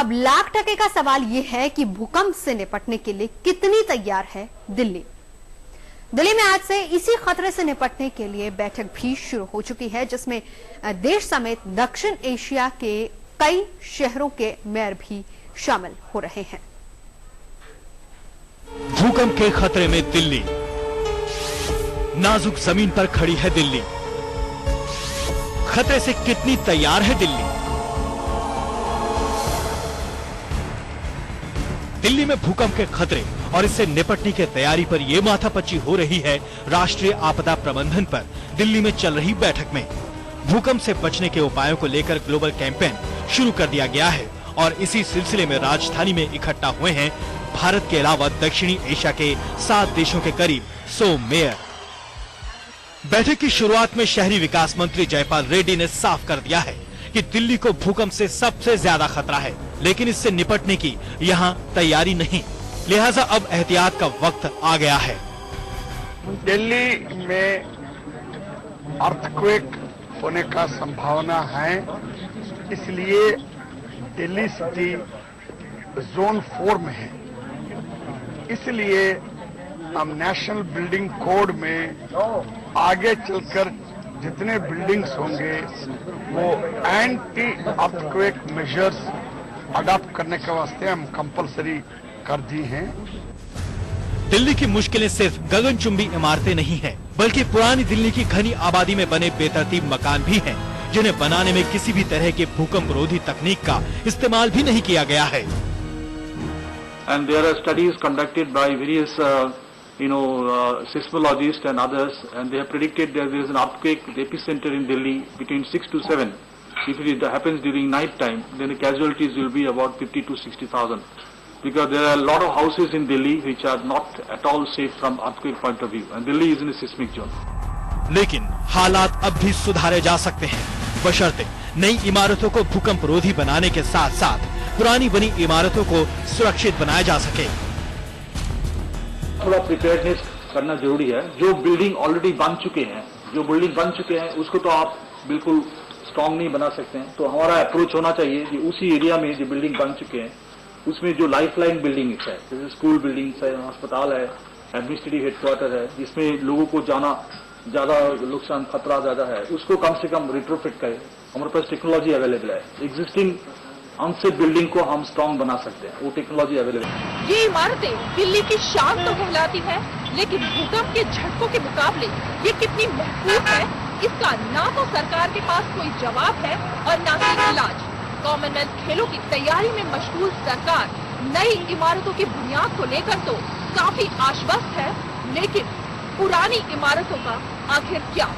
अब लाख टके का सवाल यह है कि भूकंप से निपटने के लिए कितनी तैयार है दिल्ली। दिल्ली में आज से इसी खतरे से निपटने के लिए बैठक भी शुरू हो चुकी है, जिसमें देश समेत दक्षिण एशिया के कई शहरों के मेयर भी शामिल हो रहे हैं। भूकंप के खतरे में दिल्ली, नाजुक जमीन पर खड़ी है दिल्ली। खतरे से कितनी तैयार है दिल्ली? दिल्ली में भूकंप के खतरे और इससे निपटने की तैयारी पर यह माथापच्ची हो रही है राष्ट्रीय आपदा प्रबंधन पर दिल्ली में चल रही बैठक में। भूकंप से बचने के उपायों को लेकर ग्लोबल कैंपेन शुरू कर दिया गया है और इसी सिलसिले में राजधानी में इकट्ठा हुए हैं भारत के अलावा दक्षिणी एशिया के 7 देशों के करीब 100 मेयर। बैठक की शुरुआत में शहरी विकास मंत्री जयपाल रेड्डी ने साफ कर दिया है कि दिल्ली को भूकंप से सबसे ज्यादा खतरा है, लेकिन इससे निपटने की यहाँ तैयारी नहीं, लिहाजा अब एहतियात का वक्त आ गया है। दिल्ली में अर्थक्वेक होने का संभावना है, इसलिए दिल्ली सिटी जोन 4 में है। इसलिए हम नेशनल बिल्डिंग कोड में आगे चलकर जितने बिल्डिंग्स होंगे वो एंटी अर्थक्वेक मेजर्स अडॉप्ट करने के वास्ते हम कंपलसरी कर दी हैं। दिल्ली की मुश्किलें सिर्फ गगनचुंबी इमारतें नहीं हैं, बल्कि पुरानी दिल्ली की घनी आबादी में बने बेतरतीब मकान भी हैं, जिन्हें बनाने में किसी भी तरह के भूकंप रोधी तकनीक का इस्तेमाल भी नहीं किया गया है। And there are studies conducted by various, seismologists and others, and they have predicted that there is an earthquake, the epicenter in Delhi between 6 to 7. If it happens during night time, then the casualties will be about 50 to 60,000. Because there are a lot of houses in Delhi which are not at all safe from earthquake point of view, and Delhi is in a seismic zone. लेकिन हालात अब भी सुधारे जा सकते हैं, बशर्ते नई इमारतों को भूकंप रोधी बनाने के साथ साथ पुरानी बनी इमारतों को सुरक्षित बनाया जा सके। थोड़ा प्रिपेयर्डनेस करना जरूरी है। जो बिल्डिंग ऑलरेडी बन चुके हैं, उसको तो आप बिल्कुल स्ट्रांग नहीं बना सकते हैं। तो हमारा अप्रोच होना चाहिए कि उसी एरिया में जो बिल्डिंग बन चुके हैं, उसमें जो लाइफलाइन बिल्डिंग है, जैसे स्कूल बिल्डिंग्स है, अस्पताल है, एडमिनिस्ट्रेटिव हेडक्वार्टर है, जिसमें लोगों को जाना ज्यादा नुकसान खतरा ज्यादा है, उसको कम से कम रिट्रोफिट करें। हमारे पास टेक्नोलॉजी अवेलेबल है, एग्जिस्टिंग अनसेफ बिल्डिंग को हम स्ट्रांग बना सकते हैं, वो टेक्नोलॉजी अवेलेबल है। ये इमारतें दिल्ली की शान तो कहलाती है, लेकिन भूकंप के झटकों के मुकाबले ये कितनी महफूज है, इसका ना तो सरकार के पास कोई जवाब है और ना ही इलाज। कॉमनवेल्थ खेलों की तैयारी में मशगूल सरकार नई इमारतों की बुनियाद को लेकर तो काफी आश्वस्त है, लेकिन पुरानी इमारतों का आखिर क्या?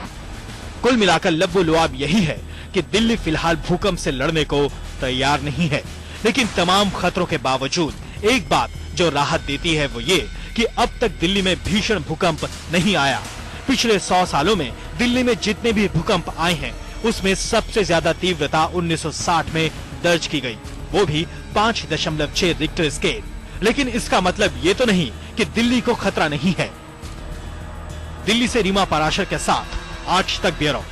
कुल मिलाकर लब्बो लुआब यही है कि दिल्ली फिलहाल भूकंप से लड़ने को तैयार नहीं है, लेकिन तमाम खतरों के बावजूद एक बात जो राहत देती है वो ये कि अब तक दिल्ली में भीषण भूकंप नहीं आया। पिछले 100 सालों में दिल्ली में जितने भी भूकंप आए हैं, उसमें सबसे ज्यादा तीव्रता 1960 में दर्ज की गई, वो भी 5.6 रिक्टर स्केल। लेकिन इसका मतलब ये तो नहीं कि दिल्ली को खतरा नहीं है। दिल्ली से रीमा पराशर के साथ आज तक ब्यूरो।